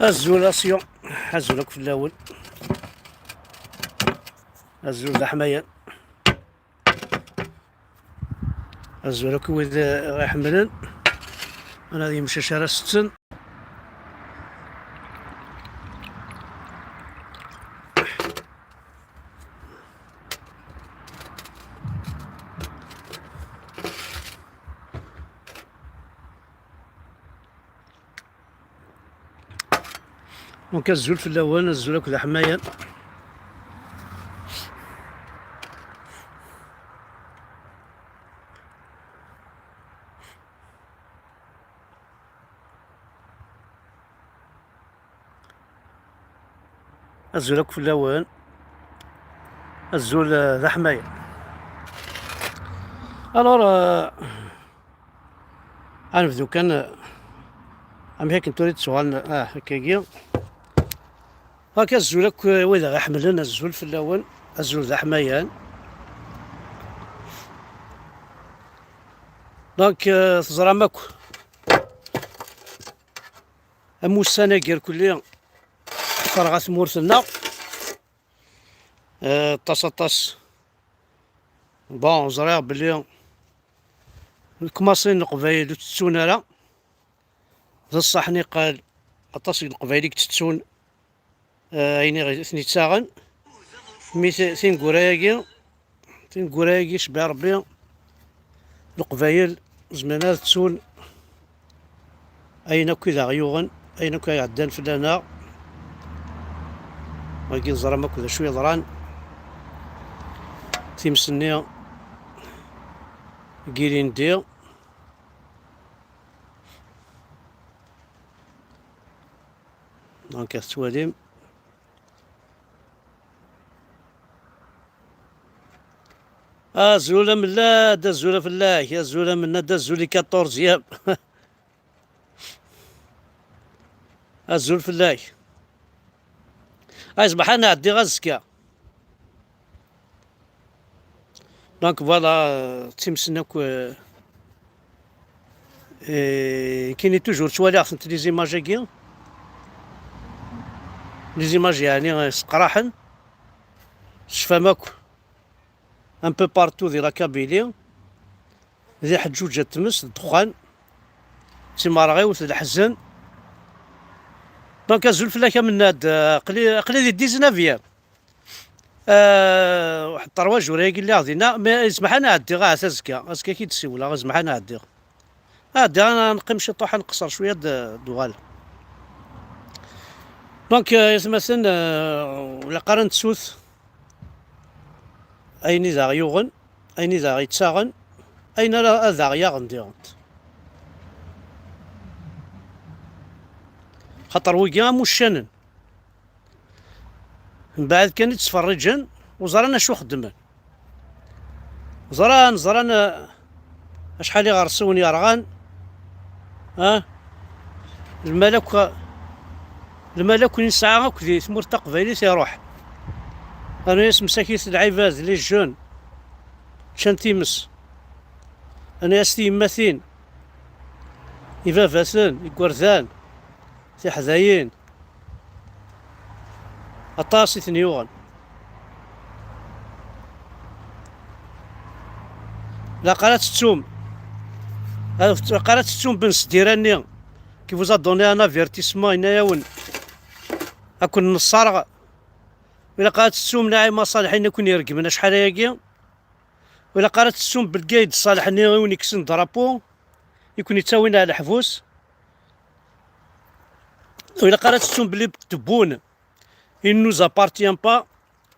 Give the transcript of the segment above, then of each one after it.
الزولاسيون هزولك في الاول. الزول ذا حماية الزولك وإذا رايح منن انا غادي يمشي شارع ستن. دونك الزول في الاول الزولك ذا حماية. الزولك في الاول الزول ذا حماية. الور غنبداو كان ام هيك تريد سؤال هكاكيا. هاكا الزولك وإذا غا حملنا الزول في الاول الزول ذا حمايان. دونك تزرى ماكو اموسانا كير كليا فرغا ثمورتنا طاس بون زريغ بلي الكماصين القبايل تتسون لا ذا الصحني قال اطاس القبايل تتسون عيني غير ثني تساغن مي ثين كورايكي شبع ربي القبايل زمانات تسون اين كذا غيوغن اين كا يعدان فلانا وكي نزرى ماكو ذا شويه ضران تيمسني كيرين دير دونك تواليم زولة من لا دا زولة في الله يا زولة منا دا زولي 14 يام الزول في الله اصبح انا عدي غزكا. دونك فوالا تيمسناك كاينين توجور توالي خصني لي زيماج هاكيا لي زيماج يعني سقراحن شفا ماكو ان بو بارتو دي لا كابيلي ذي حجوجة تمس الدخان تيما راه غيوث الحزن. دونك الزول فلاكا من هاد قلي دي 19 واحد الطرواج ورايقي اللي غادينا ما يسمح انا عدي غا اساسكا اسكا كي تسيولا غا يسمح انا عدي انا نقيم شي طوحه نقصر شويه دوغال. دونك مثلا ولا قارن تسوث ايني ذا غيوغن ايني ذا غيتساغن اين لا ذا غياغن ديغنت خاطر ويكا موشانن من بعد كان يتفرجن وزرانا شو خدمن زران شحال يغرسوني رغان الملك نسعى هاك ذي ثمور تقبيلي تيروح انا اسم ساكيت العباد لي جون شان تيمس انا استي يماثين يفافاسن يكورثان تحذايين اطاسي ثنيوغن لا قالت تسوم قالت تسوم بن سديراني كي فوزا دوني انا فيرتيسمون هنايا اكون نصارغ ولا قالت تسوم ناعي مصالح نكون يرقمنا شحال هاكي ولا قالت تسوم بالقايد الصالح وين يكسن درابو يكون يتساوينا على حفوس ولا قالت تسوم بلي تبون il nous appartient pas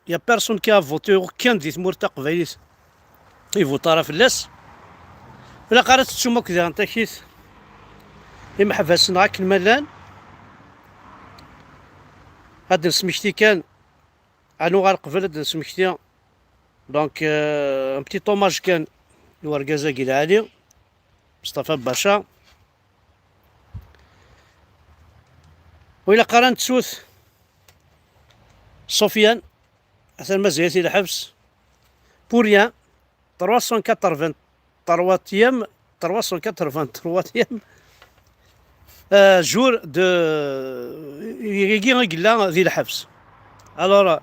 il y a personne qui a voté aucun دي ثمور تقبيليت يفوتارا فلاس ولا قالت تسوم كذا انت كيت يمحفاسن غاك الملان هاد نسميكتي كان عنو غنقبل هاد نسميكتي دونك ان بتي طوماج كان الورقازاكي العالي مصطفى باشا وإلا قارنت سوث سفيان أثر مزيتي الحبس بوريان 380 3 383 جور دو يجي قلا ذي الحبس. الوغ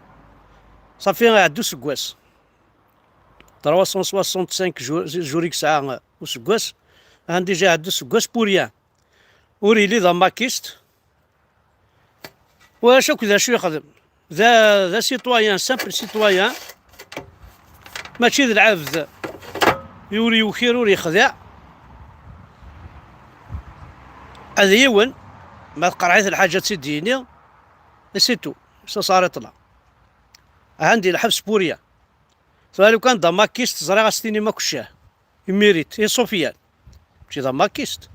صافي عدو سكواس 365 جوريك ساعة وسكواس عندي جا عدو سكواس بوريان وريلي ذا ماكيست. واش ذا شو يخدم ذا سيتوايان سامبل سيتوايان ماشي ذا العبد يوري يوخير وري يخدع. هذا يون ما قرعيت الحاجات سيديني نسيتو صارت لا عندي الحبس بوريا. فلو كان دا ماكيست زرا غاستيني ما كشاه يميريت يا سفيان ماشي دا ماكيست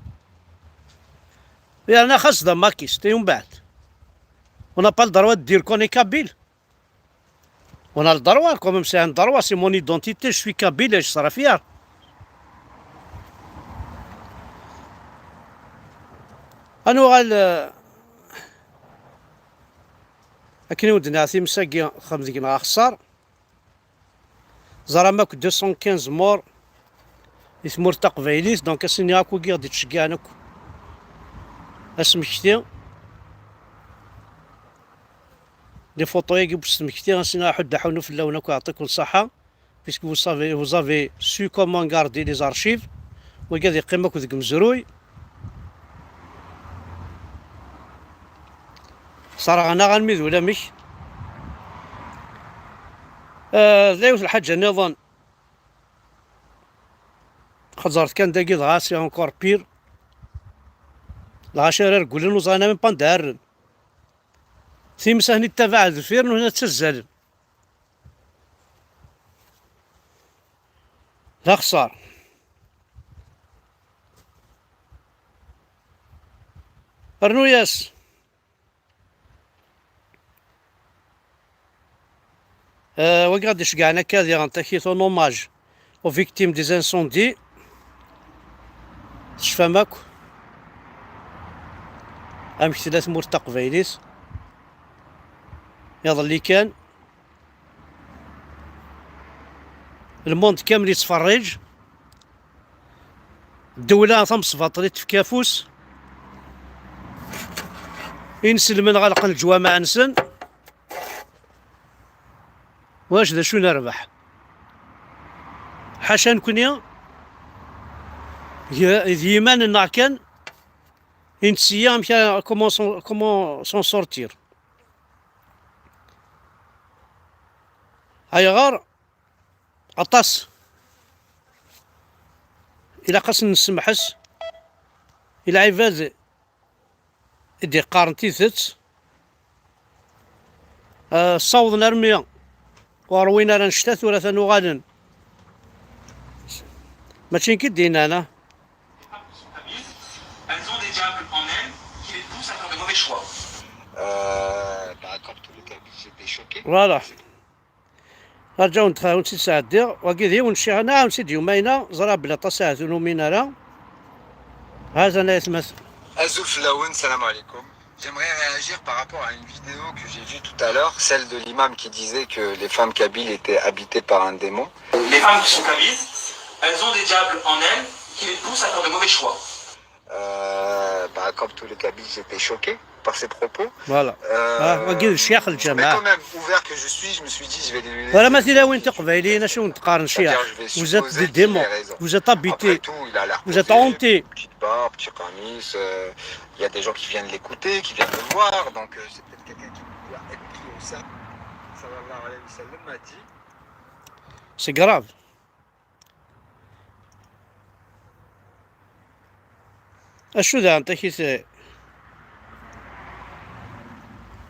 يعني انا خاص دا ماكيست يوم بعد ونا با الدروا دير كوني كابيل ونا الدروا كوم سي ان دروا سي مون ايدونتيتي جو سوي كابيل اش صرا فيها. انا غال لكن ودنا في مساقي خمس كنا خسر زرا ماك 215 مور يثمر تقبيليس دونك اسني هاكو كي غادي تشكانك اسمكتي لي فوطو يجي بسمكتي غنسنا حد حونو في اللون يعطيكم الصحة بيسكو vous avez su comment garder les archives وكاد يقيمك ذيك مزروي صراحة أنا غنميذ ولا مش ذايوث الحاجة نظن خزرت كان داكي غاسي انكور بير العشرة رجولين وزانا من باندارن ثيمساني تبع الفيرن وهنا تسزل لا خسار. رنوياس وقعد يشقعنا كاذي غنتاكي ثون اوماج او فيكتيم دي زانسوندي تشفى ماكو امشي 3 مور تقبيليس يظل اللي كان الموند كامل يتفرج الدولة ثم صفاطريت في كافوس ينسل من غلق الجوامع نسن واش ذا شو نربح حاشا نكوني يمان النعكان ينسيا مشا كومون سون سورتير هاي غار عطاس إلا قاس نسمحس إلا عباد إدي قارنتي ثت صوض نرميا وروينا رنشتات ولا ثانو غادن ماشي كدينا أنا. Elles ont des diables en elles qui les poussent à faire de mauvais choix. Comme tous les cas, j'étais choqué. فوالا رجعوا نتخاون سي ساعة دير وكذي ونشي أنا ونسيد يومينا زرا بلا طاساعة نومينا راه هذا أنا يتمثل. Azouf Laoun, salam alaikum. J'aimerais réagir par rapport à une vidéo que j'ai vue tout à l'heure, celle de l'imam qui disait que les femmes kabyles étaient habitées par un démon. Les femmes qui sont kabyles, elles ont des diables en elles qui les poussent à faire de mauvais choix. Comme tous les kabyles, j'étais choqué par ces propos. فوالا وكذي الشيخ Mais الجماعة quand même, ouvert que je suis, je me suis dit, je vais les laisser. ولا مثلا وين تقبيلين شو نتقارن شيخ C'est-à-dire, je vais vous êtes supposer des qu'il ait démons raison. vous êtes Après habités tout, il a l'air vous êtes posé, hantés. petite barbe, petit camis, il y a des gens qui viennent l'écouter, qui viennent le voir, donc c'est peut-être quelqu'un qui doit être pris au sein. Sallallahu alayhi wa sallam m'a dit. سي كراف. اشو ذا انت كي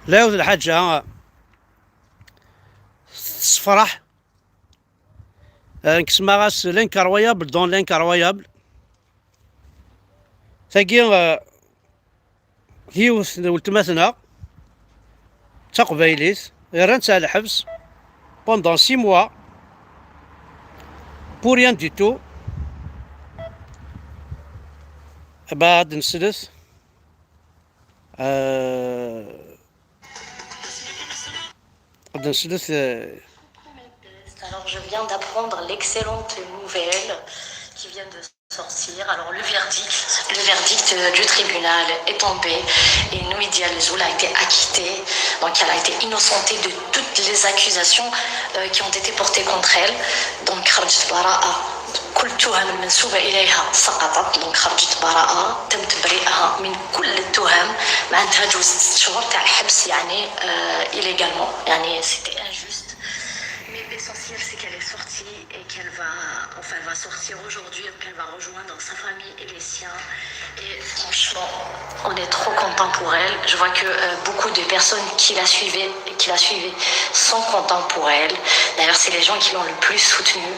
لا يوجد الحاجة فرح نكسما غاس لانكرويابل دون لانكرويابل ثاقي هيوث ولتماثنا تقبيليت غير على الحبس بوندون 6 موا بور ريان دي تو بعد نسلث Alors je viens d'apprendre l'excellente nouvelle qui vient de sortir. Alors le verdict Le verdict du tribunal est tombé et Noumidia Lezoul a été acquittée. Donc elle a été innocentée de toutes les accusations qui ont été portées contre elle. Donc خرجت براءة. كل التهم المنسوبة إليها سقطت. دونك خرجت براءة، تم تبرئها من كل التهم. معناتها جوز 6 شهور تاع الحبس يعني illégalement. يعني c'était injuste. Mais l'essentiel c'est qu'elle est sortie et qu'elle va, enfin elle va sortir aujourd'hui, qu'elle va rejoindre sa famille et les siens. Et franchement, on est trop content pour elle. Je vois que beaucoup de personnes qui la suivaient sont contents pour elle. D'ailleurs, c'est les gens qui l'ont le plus soutenue.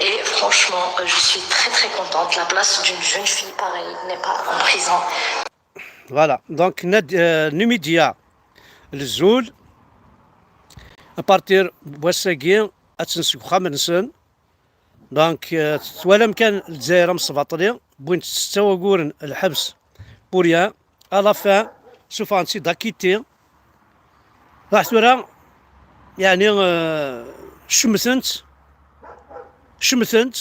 Et franchement, je suis très très contente. La place d'une jeune fille pareille n'est pas en prison. Voilà, donc Noumidia Lezoul ابارتير بواساكي اتنسك خامنسن دونك توالم كان الجزائر مصباطلي بوين 6 وقورن الحبس بوريا الا فان سوف انسي داكيتي راح تورا يعني شمثنت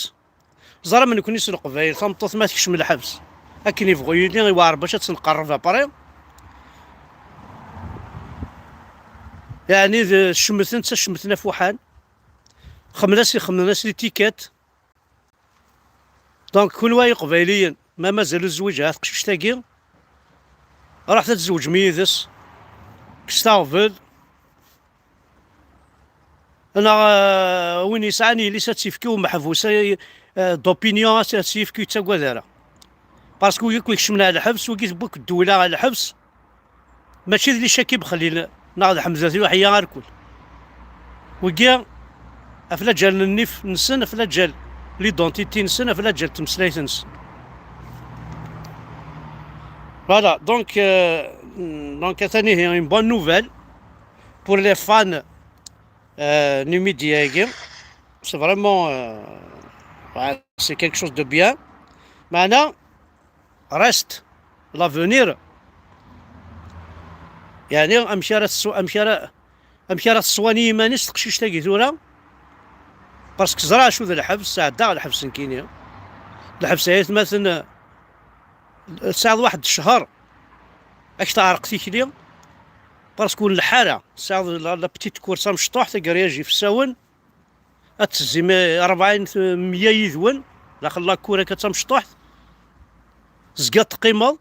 زرا من يكون يسرق قبايل ثمطوط ما تكشم الحبس اكن يبغوا يدي يوار باش تنقرب اباري يعني شمثنا فوحان خمناس لي تيكات دونك كل واي قبايليا ما مازال الزوج هاد قشيش تاكي راح تتزوج ميدس كستافل انا وين يسعني لي ساتيفكي ومحبوسه دوبينيون ساتيفكي تاكوا دارا باسكو يكشمنا على الحبس وكيت بوك الدوله على الحبس ماشي اللي شاكي بخلينا ناض حمزه وحيا غير الكل وكيا افلا جال النيف نسن افلا جال ليدونتيتي نسن افلا جال تمسلايت نسن فوالا دونك ثاني هي اون بون نوفيل بور لي فان نيميديا سي فريمون سي كيلك شوز دو بيان معنا ريست لافونير يعني امشارة الصواني مانيس تقشيش تاكي ثورا باسكو زرا شو ذا الحبس ساعة دا الحبس نكينيا الحبس هي مثلا ساعة واحد الشهر اش تعرقتي كليا باسكو الحالة ساعة لا بتيت كورسا مشطوح تقرياجي في الساون اتزي 40 100 يذون لا خلا كورة كتا مشطوح زقات قيمة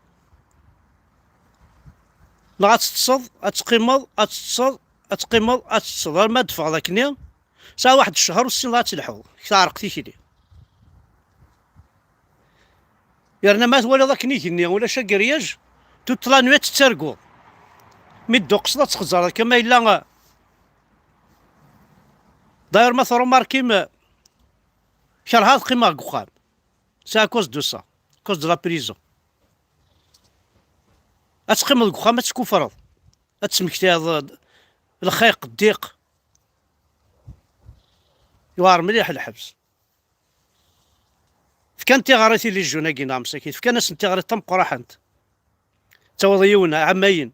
لا غتتصد اتقيمض اتتصد ما دفع ذاك النيا ساعة واحد الشهر والسين لا تلحو تعرقتي كلي يرنا مات ولا ذاك نيكني ولا شا كرياج تطلع نويت تترقو ميدو قصده تخزر كما الا داير مثلا ماركيم شرها قيمة قخام سا كوز دو سا كوز دو لا بريزون اتقيم الكخا ما تكفرض اتسمكتي الخيق الضيق يوار مليح الحبس فكان تيغاريتي لي جونا كينا مساكين فكان ناس تيغاري طم قراحنت توضيونا عماين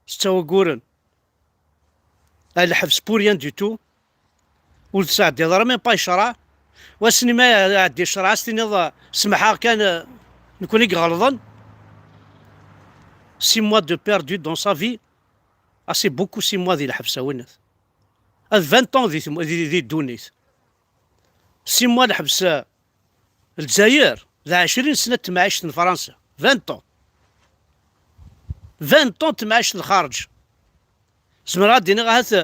ستوا قورن الحبس بوريان دي تو ولد ساعة ديال راه مين با يشرع واسني ما عندي شرع سني سمحها كان نكون غلطان 6 mois de perdu dans sa vie. Ah, c'est beaucoup 6 mois ديال الحبس ونات. 20 ans دي دونيت. 6 mois الحبس الجزائر ذا 20 سنة تمعيشت في فرنسا. 20 ans. 20 ans تمعيشت الخارج. زمرا دينا غاث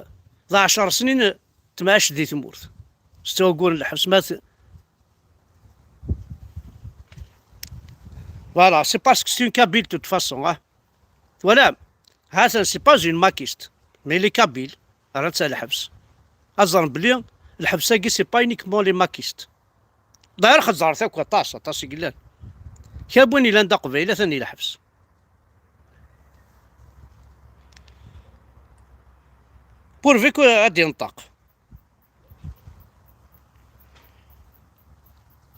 ذا 10 سنين تمعيشت دي تمورت. استوى قول الحبس مات. Voilà, c'est parce que c'est une Kabyle de toute façon. Hein. Voilà, Hassan, c'est pas une maquiste, mais les Kabyles, arrête ça le habs. Azan Blian, le habsagi, c'est pas uniquement les maquistes. D'ailleurs, Khazar, c'est quoi, Tassa, Gilan. Kiabouni l'Andaqve, il a tenu le habs. Pourvu que Adi Antaq.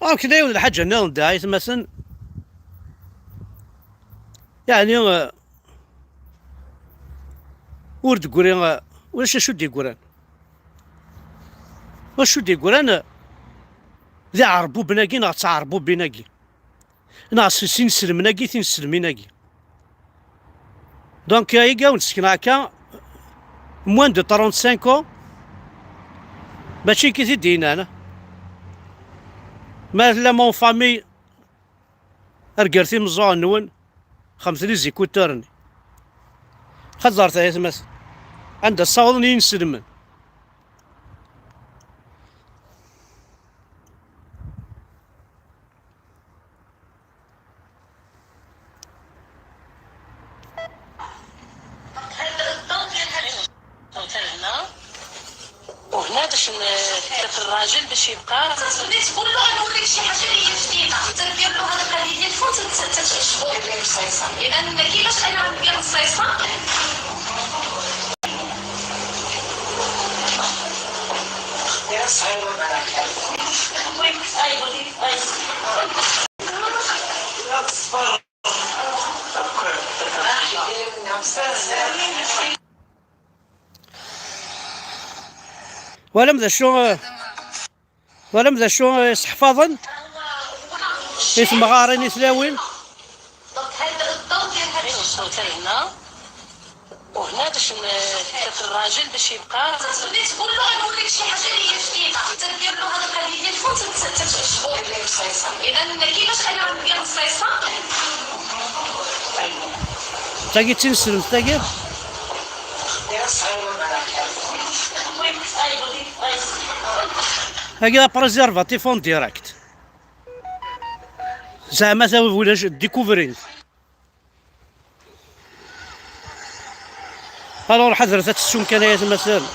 Ah, كذا يقول الحاجة نال دايت مثلا يعني ورد قرين واش شو دي قران واش دي قران ذا عربو بناقي نغتعربو بناقي ناس سين سلمناكي تين سلميناكي. دونك يا ونسكن هكا موان دو 35 ans ماشي كي تدينا انا ما لا مون فامي رقرتي مزوع نون خمس لي زيكوتورني خزرت يا تماس عندها الصوت ينسلمن. وهنا باش في الراجل باش يبقى تقول له نوريك شي حاجه اللي هي جديده تندير له هذا القضيه ديال الفوت تتشبه بالصيصه اذا كيفاش انا ندير الصيصه ولم ذا شو ولم ذا شو حفاظا اسم غارين يسلاوين. هنا وهنا باش في الراجل باش يبقى تقول له نوريك شي حاجه اللي هي جديده تندير له هذا القضيه ديال الفوت تتشبه بالصيصه اذا كيفاش انا ندير الصيصه تاقي تنسلم تاقي هكذا بريزيرفاتيف اون ديراكت زعما تا ولا ديكوفرين. الوغ حضرت السوم كان يا مثلا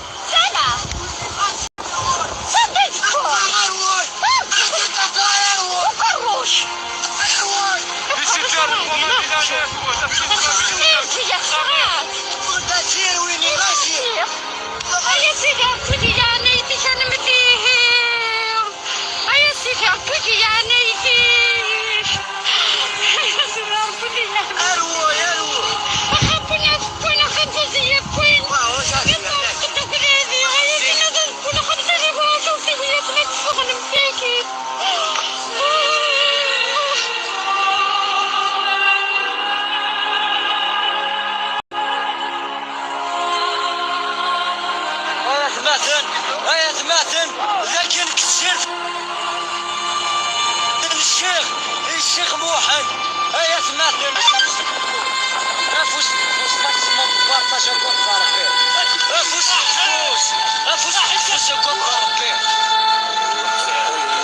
الشيخ موحد هيا تماثل افوس ماكسيموم بارطاج كود ربي افوس كود ربي.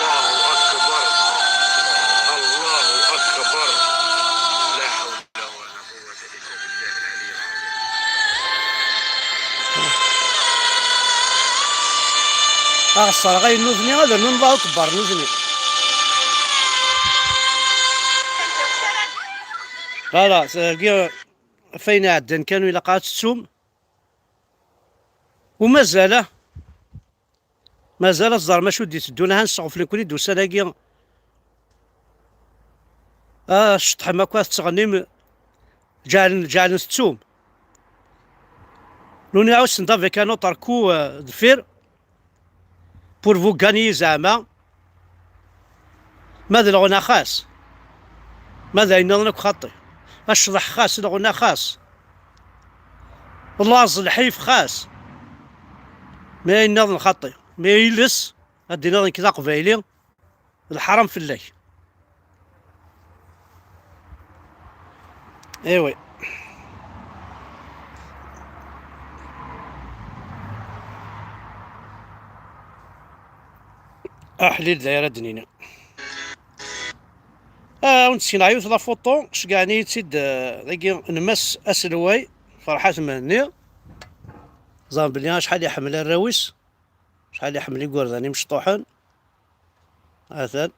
الله اكبر لا حول ولا قوه الا بالله العلي العظيم. الصراحه غير نوزني هذا نون كبار نوزني لا فين عدن كانوا إلا قاعد السوم ومازال الزهر ما شو ديت دونها نصعف لي كل دوسا لاقي الشطح ما كواس تغنيم جعل السوم لوني عاوز ندافي كانوا تركو دفير بور فو غاني زعما ماذا الغنى خاص ماذا ينظنك خطي الشطح خاص الغنى خاص اللاز الحيف خاص ما ينظن خطي ما يلس هادي نظن كذا قبايلي الحرام في الله. ايوي احليل دايره دنينا ونسينا عيوت لا فوطو شكاني تسد ذاكي نمس اسلواي فرحات مهني زعما بلي شحال يحمل الراويس شحال يحمل يقرداني مشطوحن مثلا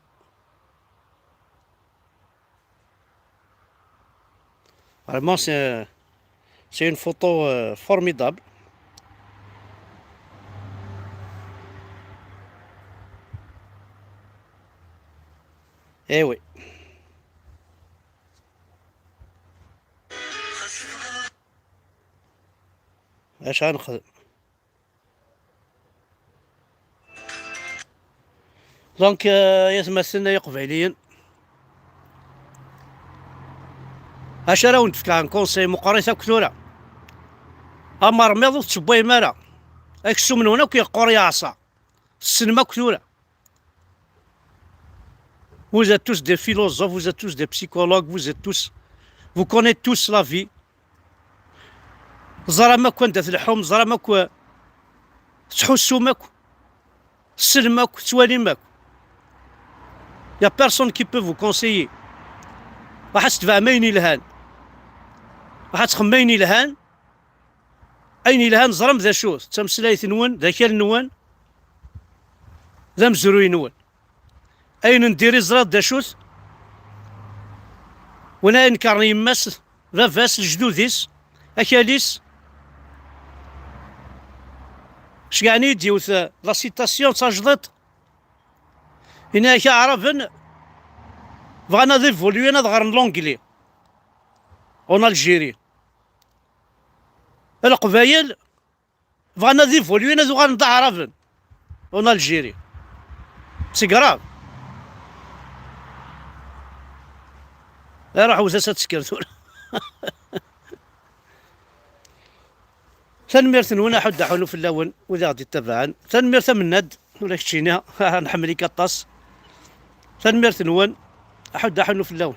فريمون سي اون فوطو فورميدابل. ايوي اش غنخدم دونك يتمثلنا قبيليا اش راه ونتفك عن كونسي مقريثه كثوره امر ميض تشبوي مالا اكسو من هنا كي قريه عصا السينما كثوره. Vous êtes tous des philosophes, vous êtes tous des psychologues, vous êtes tous, vous connaissez tous la vie. زرا ماكو انت تلحوم، زرا ماكو تحسو، ماكو السلم، ماكو توالي، ماكو. يا بيرسون كي بو فو كونسيي. راح تتبع ماين يلهان، راح تخمين يلهان، اين يلهان زرم ذا شوث تمسلايث نون ذا كال نون ذا مزروي نون اين نديري زرات ذا شوث وانا انكرني يماس ذا فاس الجدوديس اكاليس شكعني ديوث لا سيتاسيون تاجدط هنا كعرفن بغانا ديفولوي انا دغر لونجلي اون الجيري القبايل بغانا ديفولوي انا دغر نعرفن اون الجيري سي كراف. راح وزاسات تسكرتون. تنميرت نونا حد حلو في اللون وذا غادي تبعان تنميرت مناد ولا كتشينا نحملي كطاس تنميرت نون حد حلو في اللون.